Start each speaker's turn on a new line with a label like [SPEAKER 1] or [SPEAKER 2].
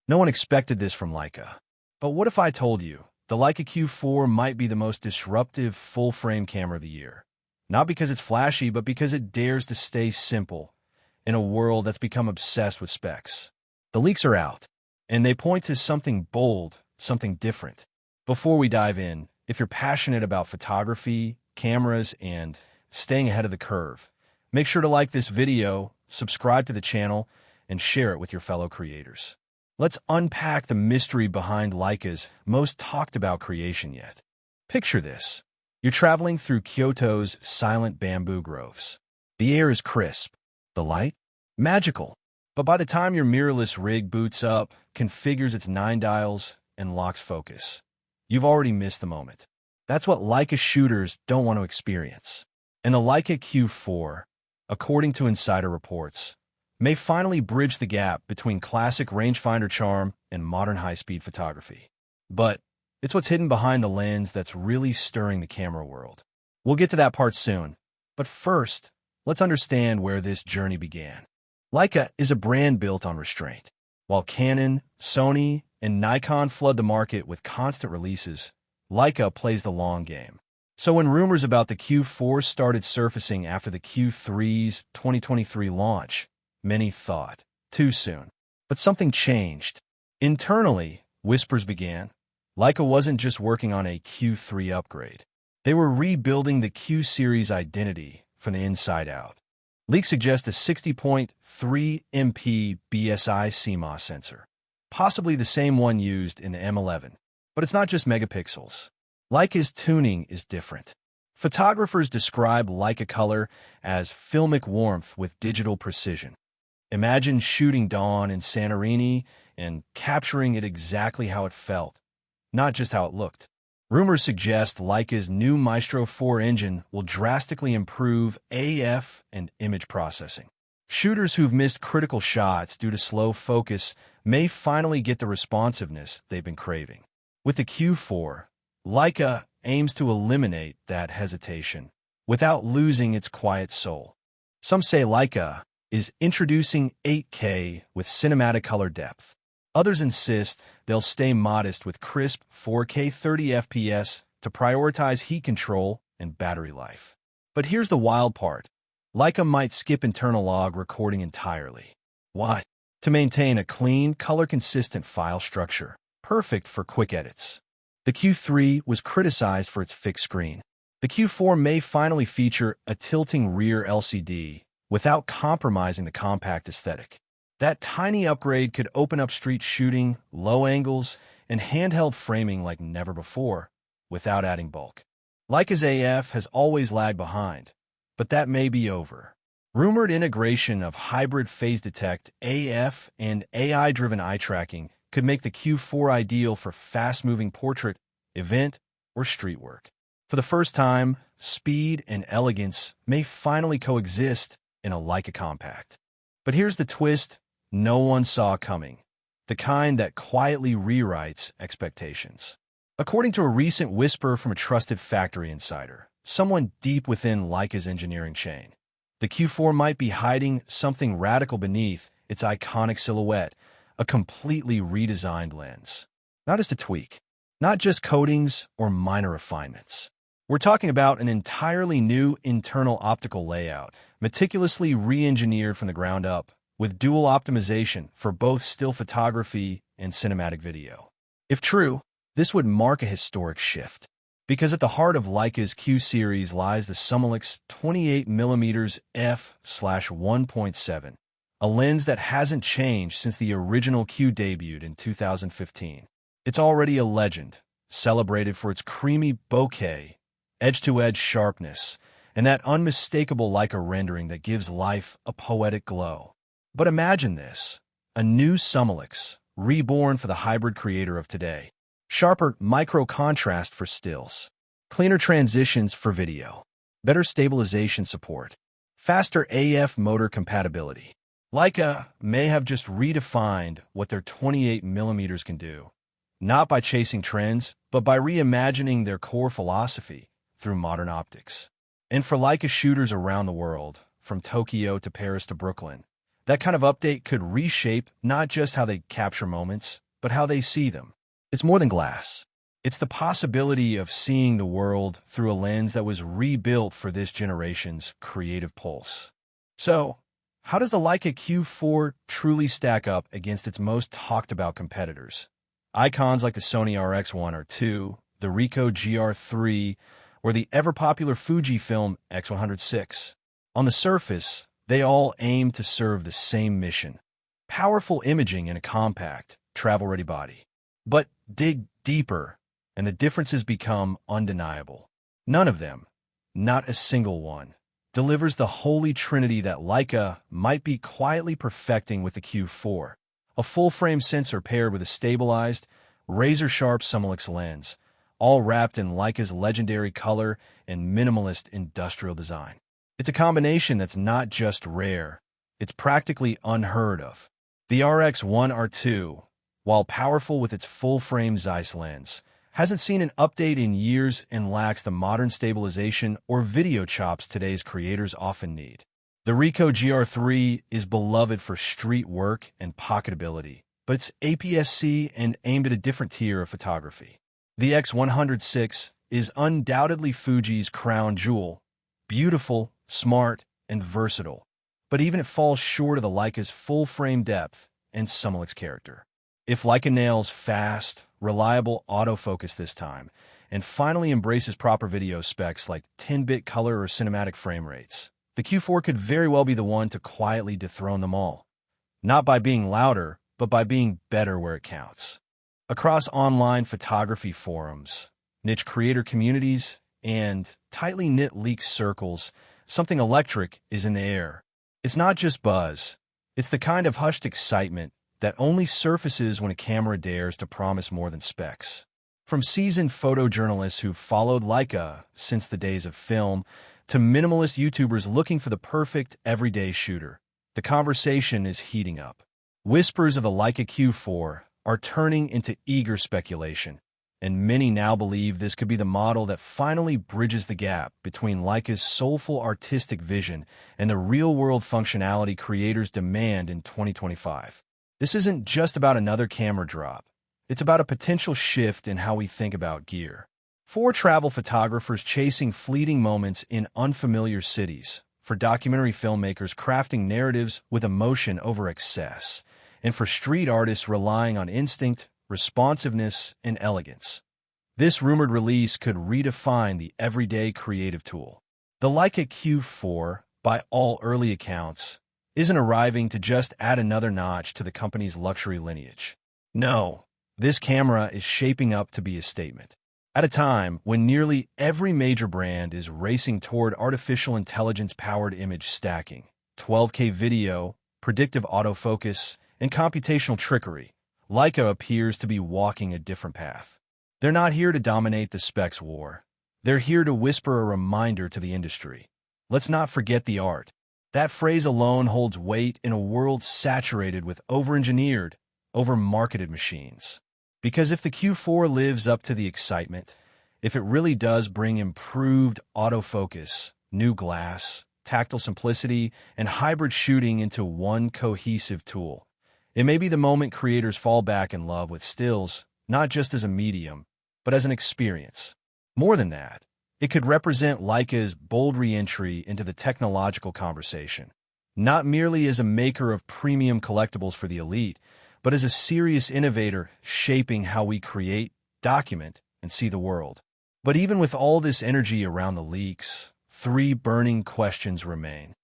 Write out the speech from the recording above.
[SPEAKER 1] No one expected this from Leica. But what if I told you the Leica Q4 might be the most disruptive full-frame camera of the year? Not because it's flashy, but because it dares to stay simple in a world that's become obsessed with specs. The leaks are out, and they point to something bold, something different. Before we dive in, if you're passionate about photography, cameras, and staying ahead of the curve, make sure to like this video, subscribe to the channel, and share it with your fellow creators. Let's unpack the mystery behind Leica's most talked about creation yet. Picture this. You're traveling through Kyoto's silent bamboo groves. The air is crisp, the light magical. But by the time your mirrorless rig boots up, configures its 9 dials, and locks focus, you've already missed the moment. That's what Leica shooters don't want to experience. And the Leica Q4, according to insider reports, may finally bridge the gap between classic rangefinder charm and modern high-speed photography. But it's what's hidden behind the lens that's really stirring the camera world. We'll get to that part soon. But first, let's understand where this journey began. Leica is a brand built on restraint. While Canon, Sony, and Nikon flood the market with constant releases, Leica plays the long game. So when rumors about the Q4 started surfacing after the Q3's 2023 launch, many thought, too soon. But something changed. Internally, whispers began. Leica wasn't just working on a Q3 upgrade. They were rebuilding the Q series identity from the inside out. Leaks suggest a 60.3 MP BSI CMOS sensor, possibly the same one used in the M11. But it's not just megapixels. Leica's tuning is different. Photographers describe Leica color as filmic warmth with digital precision. Imagine shooting dawn in Santorini and capturing it exactly how it felt, not just how it looked. Rumors suggest Leica's new Maestro IV engine will drastically improve AF and image processing. Shooters who've missed critical shots due to slow focus may finally get the responsiveness they've been craving. With the Q4, Leica aims to eliminate that hesitation without losing its quiet soul. Some say Leica is introducing 8K with cinematic color depth. Others insist they'll stay modest with crisp 4K 30 FPS to prioritize heat control and battery life. But here's the wild part. Leica might skip internal log recording entirely. Why? To maintain a clean, color-consistent file structure, perfect for quick edits. The Q3 was criticized for its fixed screen. The Q4 may finally feature a tilting rear LCD without compromising the compact aesthetic. That tiny upgrade could open up street shooting, low angles, and handheld framing like never before, without adding bulk. Leica's AF has always lagged behind, but that may be over. Rumored integration of hybrid phase detect AF and AI-driven eye tracking could make the Q4 ideal for fast-moving portrait, event, or street work. For the first time, speed and elegance may finally coexist in a Leica compact. But here's the twist no one saw coming, the kind that quietly rewrites expectations. According to a recent whisper from a trusted factory insider, someone deep within Leica's engineering chain, the Q4 might be hiding something radical beneath its iconic silhouette, a completely redesigned lens. Not just a tweak, not just coatings or minor refinements. We're talking about an entirely new internal optical layout, meticulously re-engineered from the ground up, with dual optimization for both still photography and cinematic video. If true, this would mark a historic shift, because at the heart of Leica's Q series lies the Summilux 28mm f/1.7, a lens that hasn't changed since the original Q debuted in 2015. It's already a legend, celebrated for its creamy bokeh, edge-to-edge sharpness, and that unmistakable Leica rendering that gives life a poetic glow. But imagine this, a new Summilux, reborn for the hybrid creator of today. Sharper micro-contrast for stills, cleaner transitions for video, better stabilization support, faster AF motor compatibility. Leica may have just redefined what their 28mm can do, not by chasing trends, but by reimagining their core philosophy through modern optics. And for Leica shooters around the world, from Tokyo to Paris to Brooklyn, That kind of update could reshape not just how they capture moments, but how they see them. It's more than glass. It's the possibility of seeing the world through a lens that was rebuilt for this generation's creative pulse. So, how does the Leica Q4 truly stack up against its most talked-about competitors? Icons like the Sony RX1 or 2, the Ricoh GR3, or the ever-popular Fujifilm X106. On the surface, they all aim to serve the same mission: powerful imaging in a compact, travel-ready body. But dig deeper, and the differences become undeniable. None of them, not a single one, delivers the holy trinity that Leica might be quietly perfecting with the Q4. A full-frame sensor paired with a stabilized, razor-sharp Summilux lens, all wrapped in Leica's legendary color and minimalist industrial design. It's a combination that's not just rare, it's practically unheard of. The RX1 R2, while powerful with its full-frame Zeiss lens, hasn't seen an update in years and lacks the modern stabilization or video chops today's creators often need. The Ricoh GR3 is beloved for street work and pocketability, but it's APS-C and aimed at a different tier of photography. The X106 is undoubtedly Fuji's crown jewel, beautiful, smart, and versatile, but even it falls short of the Leica's full-frame depth and Summilux character. If Leica nails fast, reliable autofocus this time, and finally embraces proper video specs like 10-bit color or cinematic frame rates, the Q4 could very well be the one to quietly dethrone them all. Not by being louder, but by being better where it counts. Across online photography forums, niche creator communities, and tightly knit leak circles, something electric is in the air. It's not just buzz. It's the kind of hushed excitement that only surfaces when a camera dares to promise more than specs. From seasoned photojournalists who've followed Leica since the days of film, to minimalist YouTubers looking for the perfect everyday shooter, the conversation is heating up. Whispers of the Leica Q4 are turning into eager speculation, and many now believe this could be the model that finally bridges the gap between Leica's soulful artistic vision and the real-world functionality creators demand in 2025. This isn't just about another camera drop. It's about a potential shift in how we think about gear. For travel photographers chasing fleeting moments in unfamiliar cities, for documentary filmmakers crafting narratives with emotion over excess, and for street artists relying on instinct, responsiveness, and elegance. This rumored release could redefine the everyday creative tool. The Leica Q4, by all early accounts, isn't arriving to just add another notch to the company's luxury lineage. No, this camera is shaping up to be a statement. At a time when nearly every major brand is racing toward artificial intelligence-powered image stacking, 12K video, predictive autofocus, and computational trickery, Leica appears to be walking a different path. They're not here to dominate the specs war. They're here to whisper a reminder to the industry. Let's not forget the art. That phrase alone holds weight in a world saturated with over-engineered, over-marketed machines. Because if the Q4 lives up to the excitement, if it really does bring improved autofocus, new glass, tactile simplicity, and hybrid shooting into one cohesive tool, it may be the moment creators fall back in love with stills, not just as a medium, but as an experience. More than that, it could represent Leica's bold re-entry into the technological conversation, not merely as a maker of premium collectibles for the elite, but as a serious innovator shaping how we create, document, and see the world. But even with all this energy around the leaks, three burning questions remain.